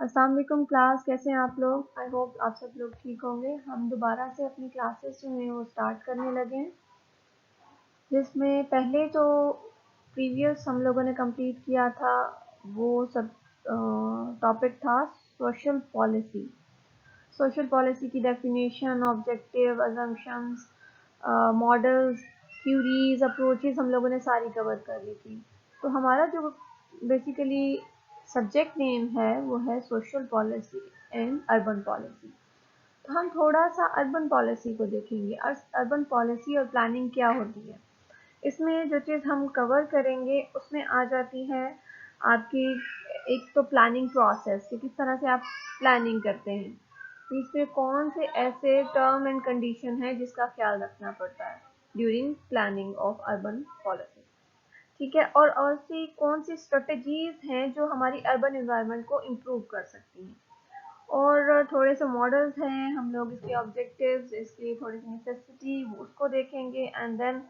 अस्सलाम वालेकुम क्लास, कैसे हैं आप लोग। आई होप आप सब लोग ठीक होंगे। हम दोबारा से अपनी क्लासेस जो हैं वो स्टार्ट करने लगे हैं, जिसमें पहले जो प्रीवियस हम लोगों ने कंप्लीट किया था वो सब टॉपिक था सोशल पॉलिसी। सोशल पॉलिसी की definition, objective, assumptions, models, theories, approaches हम लोगों ने सारी कवर कर ली थी। तो हमारा जो बेसिकली सब्जेक्ट नेम है वो है social policy and urban policy. तो हम थोड़ा सा अर्बन पॉलिसी को देखेंगे। अर्बन पॉलिसी और प्लानिंग क्या होती है, इसमें जो चीज़ हम कवर करेंगे उसमें आ जाती है आपकी एक तो प्लानिंग प्रोसेस कि किस तरह से आप प्लानिंग करते हैं, इसमें कौन से ऐसे टर्म एंड कंडीशन है जिसका ख्याल रखना पड़ता है during planning of urban policy. ठीक है, और सी कौन सी स्ट्रेटजीज हैं जो हमारी अर्बन एनवायरनमेंट को इम्प्रूव कर सकती हैं, और थोड़े से मॉडल्स हैं, हम लोग इसके ऑब्जेक्टिव्स, इसकी थोड़ी सी नेसेसिटी उसको देखेंगे, एंड देन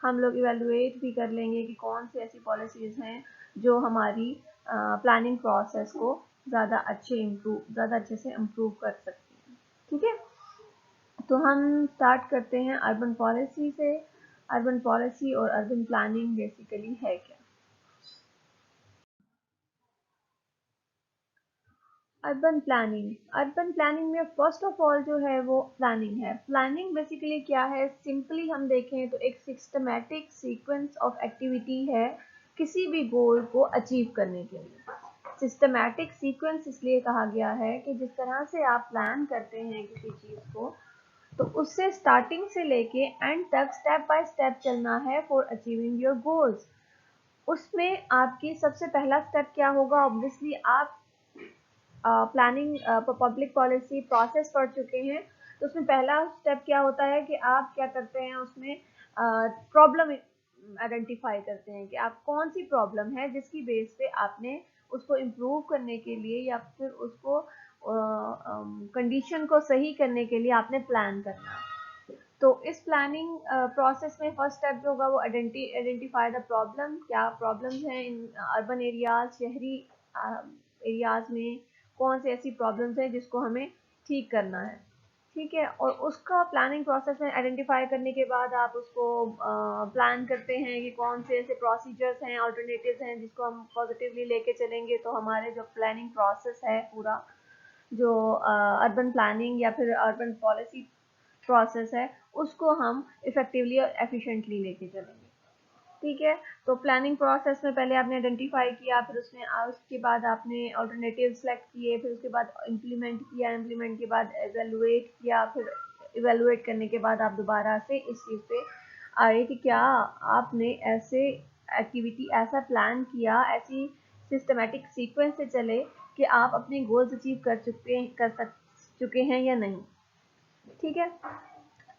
हम लोग इवेलुएट भी कर लेंगे कि कौन सी ऐसी पॉलिसीज़ हैं जो हमारी प्लानिंग प्रोसेस को ज़्यादा अच्छे से इम्प्रूव कर सकती हैं। ठीक है, तो हम स्टार्ट करते हैं अर्बन पॉलिसी से। अर्बन पॉलिसी और अर्बन प्लानिंग बेसिकली है क्या। अर्बन प्लानिंग में फर्स्ट ऑफ ऑल जो है वो प्लानिंग है। प्लानिंग बेसिकली क्या है, सिंपली हम देखें तो एक सिस्टमैटिक सीक्वेंस ऑफ एक्टिविटी है किसी भी गोल को अचीव करने के लिए। सिस्टमैटिक सीक्वेंस इसलिए कहा गया है कि जिस तरह से आप प्लान करते हैं किसी चीज़ को, तो उससे स्टार्टिंग से लेके एंड तक स्टेप बाय स्टेप चलना है फॉर अचीविंग योर गोल्स। उसमें आपकी सबसे पहला स्टेप क्या होगा, ऑब्वियसली आप प्लानिंग पब्लिक पॉलिसी प्रोसेस पढ़ चुके हैं, तो उसमें पहला स्टेप क्या होता है कि आप क्या करते हैं, उसमें प्रॉब्लम आइडेंटिफाई करते हैं कि आप कौन सी प्रॉब्लम है जिसकी बेस पे आपने उसको इम्प्रूव करने के लिए या फिर उसको कंडीशन को सही करने के लिए आपने प्लान करना है। तो इस प्लानिंग प्रोसेस में फर्स्ट स्टेप जो होगा वो आइडेंटिफाई द प्रॉब्लम। क्या प्रॉब्लम्स हैं इन अर्बन एरियाज, शहरी एरियाज में कौन सी ऐसी प्रॉब्लम्स हैं जिसको हमें ठीक करना है। ठीक है, और उसका प्लानिंग प्रोसेस में आइडेंटिफाई करने के बाद आप उसको प्लान करते हैं कि कौन से ऐसे प्रोसीजर्स हैं, अल्टरनेटिव्स हैं जिसको हम पॉजिटिवली लेके चलेंगे, तो हमारे जो प्लानिंग प्रोसेस है पूरा, जो अर्बन प्लानिंग या फिर अर्बन पॉलिसी प्रोसेस है, उसको हम इफेक्टिवली और एफिशिएंटली लेके चलेंगे। ठीक है, तो प्लानिंग प्रोसेस में पहले आपने आइडेंटिफाई किया, फिर उसके बाद आपने अल्टरनेटिव सेलेक्ट किए, फिर उसके बाद इम्प्लीमेंट किया, इम्प्लीमेंट के बाद एवेलुएट किया, फिर एवेलुएट करने के बाद आप दोबारा से इस चीज़ पे आए कि क्या आपने ऐसे एक्टिविटी, ऐसा प्लान किया, ऐसी सिस्टमेटिक सीक्वेंस से चले कि आप अपने गोल्स अचीव कर चुके हैं या नहीं। ठीक है,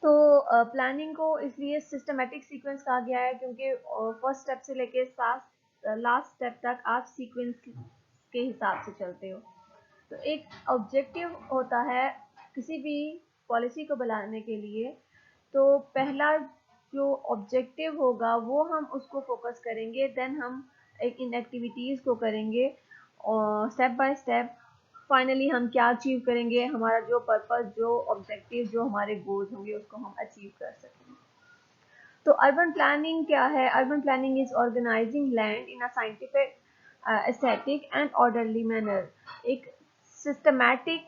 तो प्लानिंग को इसलिए सिस्टमेटिक सीक्वेंस कहा गया है क्योंकि फर्स्ट स्टेप से लेके लास्ट स्टेप तक आप सीक्वेंस के हिसाब से चलते हो। तो एक ऑब्जेक्टिव होता है किसी भी पॉलिसी को बनाने के लिए, तो पहला जो ऑब्जेक्टिव होगा वो हम उसको फोकस करेंगे, देन हम एक इन एक्टिविटीज़ को करेंगे और स्टेप बाय स्टेप फाइनली हम क्या अचीव करेंगे, हमारा जो पर्पस, जो ऑब्जेक्टिव, जो हमारे गोल्स होंगे उसको हम अचीव कर सकेंगे। तो अर्बन प्लानिंग क्या है, urban planning is organizing land in a scientific, aesthetic and orderly manner. एक सिस्टमैटिक,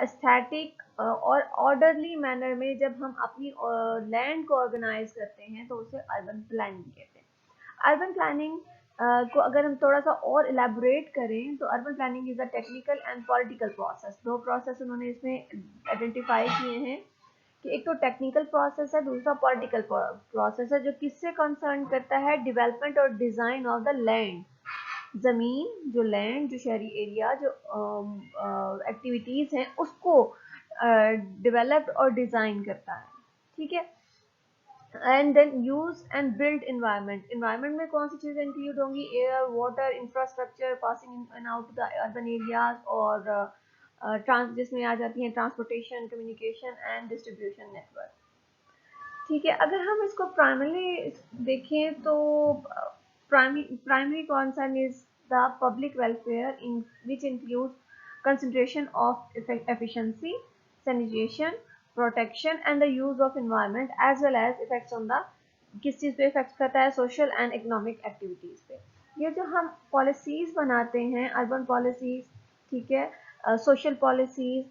एस्थेटिक और ऑर्डरली मैनर में जब हम अपनी लैंड को ऑर्गेनाइज करते हैं तो उसे अर्बन प्लानिंग कहते हैं। अर्बन प्लानिंग को अगर हम थोड़ा सा और इलेबोरेट करें तो urban planning is a technical and political process. दो प्रोसेस उन्होंने इसमें आइडेंटिफाई किए हैं कि एक तो टेक्निकल प्रोसेस है, दूसरा पॉलिटिकल प्रोसेस है, जो किससे कंसर्न करता है, डेवलपमेंट और डिज़ाइन ऑफ द लैंड। ज़मीन, जो लैंड, जो शहरी एरिया, जो एक्टिविटीज़ हैं उसको डेवलप और डिज़ाइन करता है। ठीक है, and then use and build environment. Environment में कौन सी चीज़ें इंक्लूड होंगी, air, water, infrastructure passing in and out the urban areas, और जिसमें आ जाती हैं transportation, communication and distribution network. ठीक है, अगर हम इसको प्राइमरी देखें तो primary concern is the public welfare, in which includes concentration of efficiency, sanitation, protection and the use of environment, as well as effects on the किस चीज़ पे effect करता है, सोशल एंड इकोनॉमिक एक्टिविटीज़ पे। ये जो हम पॉलिसीज़ बनाते हैं, अर्बन पॉलिसीज़, ठीक है, social policies,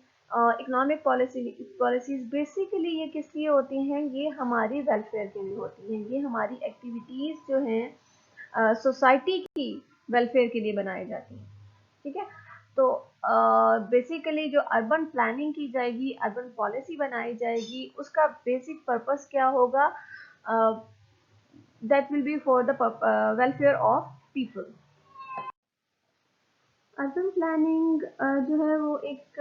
economic policies, basically ये किस लिए होती हैं? ये हमारी वेलफेयर के लिए होती हैं। ये हमारी एक्टिविटीज़ जो हैं सोसाइटी की वेलफेयर के लिए बनाई जाती हैं, ठीक है। तो बेसिकली जो अर्बन प्लानिंग की जाएगी, अर्बन पॉलिसी बनाई जाएगी, उसका बेसिक पर्पस क्या होगा? That will be for the welfare of people. Urban planning जो है वो एक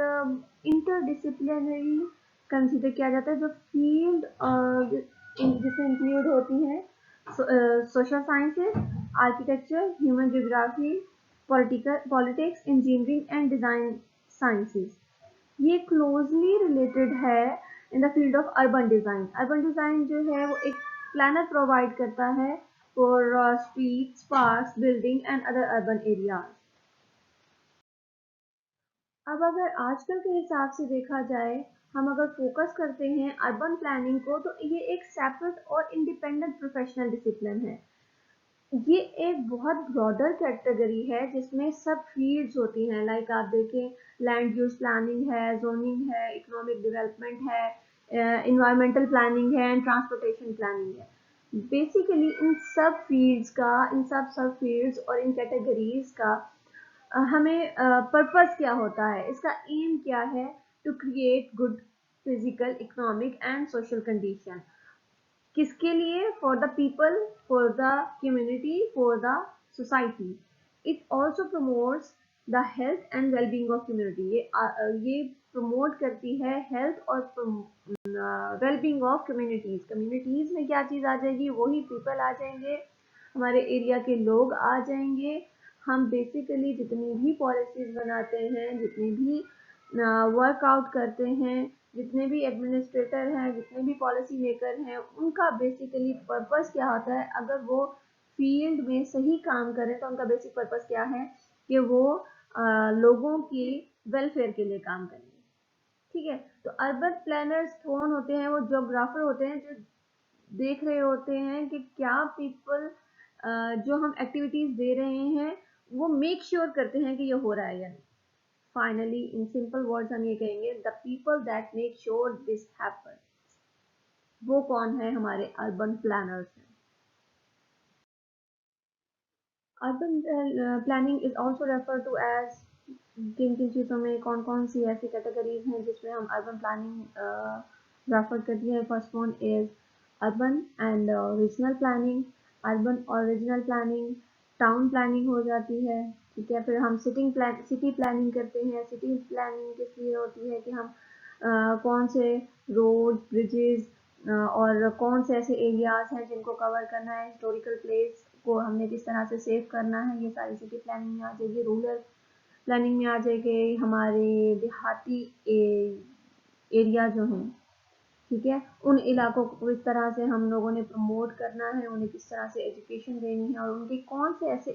इंटरडिसिप्लिनरी कंसीडर किया जाता है, जो फील्ड जिसमें इंक्लूड होती हैं social sciences, architecture, human geography, politics, engineering and design sciences. ये क्लोजली रिलेटेड है in the field of urban design. Urban design जो है वो एक प्लानर प्रोवाइड करता है for streets, parks, building and other urban areas. अब अगर आजकल के हिसाब से देखा जाए, हम अगर फोकस करते हैं अर्बन प्लानिंग को, तो ये एक सेपरेट और इंडिपेंडेंट प्रोफेशनल डिसिप्लिन है। ये एक बहुत ब्रॉडर कैटेगरी है जिसमें सब फील्ड्स होती हैं। लाइक आप देखें, लैंड यूज प्लानिंग है, जोनिंग है, इकोनॉमिक डेवलपमेंट है, इन्वायरमेंटल प्लानिंग है एंड ट्रांसपोर्टेशन प्लानिंग है। बेसिकली इन सब फील्ड्स का, इन सब फील्ड्स और इन कैटेगरीज का हमें पर्पस क्या होता है, इसका एम क्या है? To create good physical, economic and social condition. किसके लिए? For the people, for the community, for the society. It also promotes the health and wellbeing of community. ये प्रमोट करती है हेल्थ और वेलबींग ऑफ कम्युनिटीज। कम्युनिटीज में क्या चीज़ आ जाएगी? वही पीपल आ जाएंगे, हमारे एरिया के लोग आ जाएंगे। हम बेसिकली जितनी भी पॉलिसीज बनाते हैं, जितनी भी वर्कआउट करते हैं, जितने भी एडमिनिस्ट्रेटर हैं, जितने भी पॉलिसी मेकर हैं, उनका बेसिकली पर्पस क्या होता है? अगर वो फील्ड में सही काम करें तो उनका बेसिक पर्पस क्या है? कि वो लोगों की वेलफेयर के लिए काम करेंगे, ठीक है। तो अर्बन प्लानर्स कौन होते हैं? वो ज्योग्राफर होते हैं, जो देख रहे होते हैं कि क्या पीपल जो हम एक्टिविटीज दे रहे हैं वो मेक श्योर करते हैं कि ये हो रहा है या नहीं। फाइनली इन सिंपल वर्ड्स हम ये कहेंगे, the people that make sure this happen. वो कौन है? हमारे अर्बन प्लानर्स हैं। Urban planning is also refer to as, किन किन चीज़ों में कौन कौन सी ऐसी कैटेगरीज हैं जिसमें हम अर्बन प्लानिंग रेफर करती है? First one is urban and regional planning. Urban और रीजनल प्लानिंग, टाउन प्लानिंग हो जाती है, ठीक है। फिर हम सिटी प्लानिंग करते हैं। सिटी प्लानिंग किस लिए होती है? कि हम कौन से रोड, ब्रिजेस और कौन से ऐसे एरियाज हैं जिनको कवर करना है, हिस्टोरिकल प्लेस को हमने किस तरह से सेव करना है, ये सारी सिटी प्लानिंग में आ जाएगी। रूरल प्लानिंग में आ जाएंगे हमारे देहाती एरिया जो हैं, ठीक है। उन इलाकों को किस तरह से हम लोगों ने प्रमोट करना है, उन्हें किस तरह से एजुकेशन देनी है और उनके कौन से ऐसे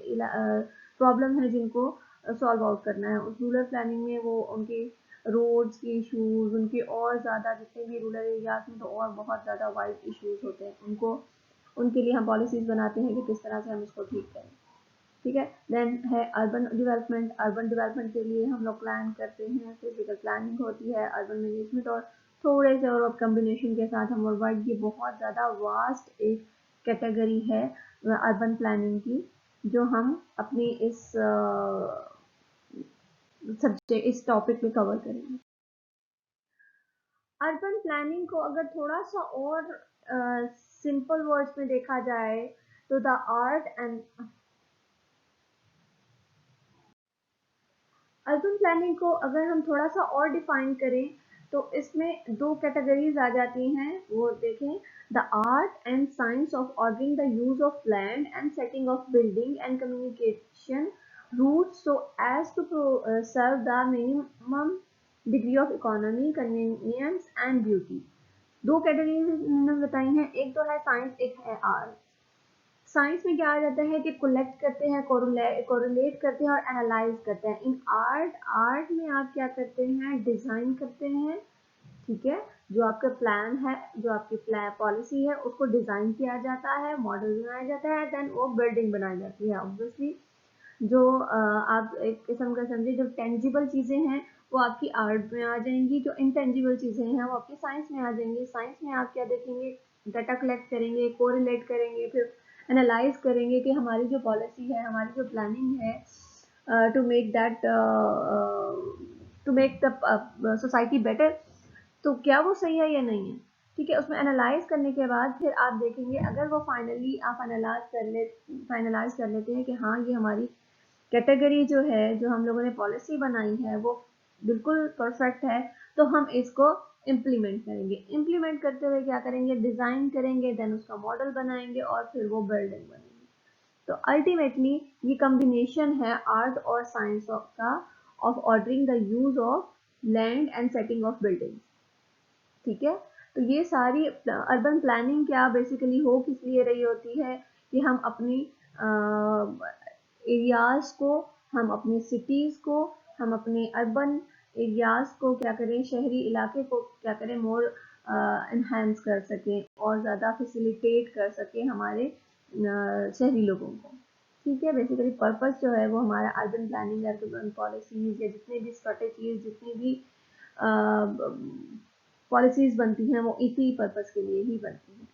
प्रॉब्लम है जिनको सॉल्व आउट करना है। उस रूरल प्लानिंग में वो उनके रोड्स के इश्यूज, उनके और ज़्यादा जितने भी रूरल एरियाज में तो और बहुत ज़्यादा वाइड इश्यूज होते हैं, उनको उनके लिए हम पॉलिसीज़ बनाते हैं कि किस तरह से हम इसको ठीक करें, ठीक है। देन है अर्बन डेवलपमेंट। अर्बन डेवलपमेंट के लिए हम लोग प्लान करते हैं, फिजिकल प्लानिंग होती है, अर्बन मैनेजमेंट और थोड़े से और कम्बिनेशन के साथ हम वर्ल्ड, ये बहुत ज़्यादा वास्ट एक कैटेगरी है अर्बन प्लानिंग की, जो हम अपनी इस सब्जेक्ट, इस टॉपिक में कवर करेंगे। अर्बन प्लानिंग को अगर थोड़ा सा और सिंपल वर्ड्स में देखा जाए तो the art and urban planning को अगर हम थोड़ा सा और डिफाइन करें तो इसमें दो कैटेगरीज आ जाती हैं। वो देखें, the art and science of ordering the use of land and setting of building and communication routes so as to serve the minimum degree of economy, convenience and beauty. दो categories मैंने बताई हैं, एक तो है साइंस, एक है art. Science में क्या आ जाता है कि कलेक्ट करते हैं, कोरिलेट करते हैं और एनालाइज करते हैं। इन आर्ट में आप क्या करते हैं, डिजाइन करते हैं, ठीक है। जो आपका प्लान है, जो आपकी पॉलिसी है, उसको डिजाइन किया जाता है, मॉडल बनाया जाता है, देन वो बिल्डिंग बनाई जाती है। ऑब्वियसली जो आप एक किस्म का समझिए, जो टेंजिबल चीजें हैं वो आपकी आर्ट में आ जाएंगी, जो इनटेंजिबल चीजें हैं वो आपकी साइंस में आ जाएंगी। साइंस में आप क्या देखेंगे, डाटा कलेक्ट करेंगे, कोरिलेट करेंगे, फिर एनालाइज करेंगे कि हमारी जो पॉलिसी है, हमारी जो प्लानिंग है to make that to make the society better, तो क्या वो सही है या नहीं है, ठीक है। उसमें एनालाइज करने के बाद फिर आप देखेंगे, अगर वो फाइनली आप फाइनलाइज कर लेते हैं कि हाँ ये हमारी कैटेगरी जो है, जो हम लोगों ने पॉलिसी बनाई है वो बिल्कुल परफेक्ट है, तो हम इसको इम्प्लीमेंट करेंगे। इम्प्लीमेंट करते हुए क्या करेंगे, डिज़ाइन करेंगे, देन उसका मॉडल बनाएंगे और फिर वो बिल्डिंग बनेगी। तो अल्टीमेटली ये कम्बिनेशन है आर्ट और साइंस का, of ordering the use of land and setting of building, ठीक है। तो ये सारी अर्बन प्लानिंग क्या बेसिकली हो किस लिए रही होती है कि हम अपनी एरियाज को, हम अपनी सिटीज को, हम अपने अर्बन एरियाज को क्या करें, शहरी इलाके को क्या करें, मोर इन्हेंस कर सकें और ज़्यादा फैसिलिटेट कर सकें हमारे शहरी लोगों को, ठीक है। बेसिकली पर्पस जो है वो हमारा अर्बन प्लानिंग, अर्बन पॉलिसीज या जितने भी स्ट्रेटेजीज, जितनी भी पॉलिसीज बनती हैं वो इसी पर्पस के लिए ही बनती हैं।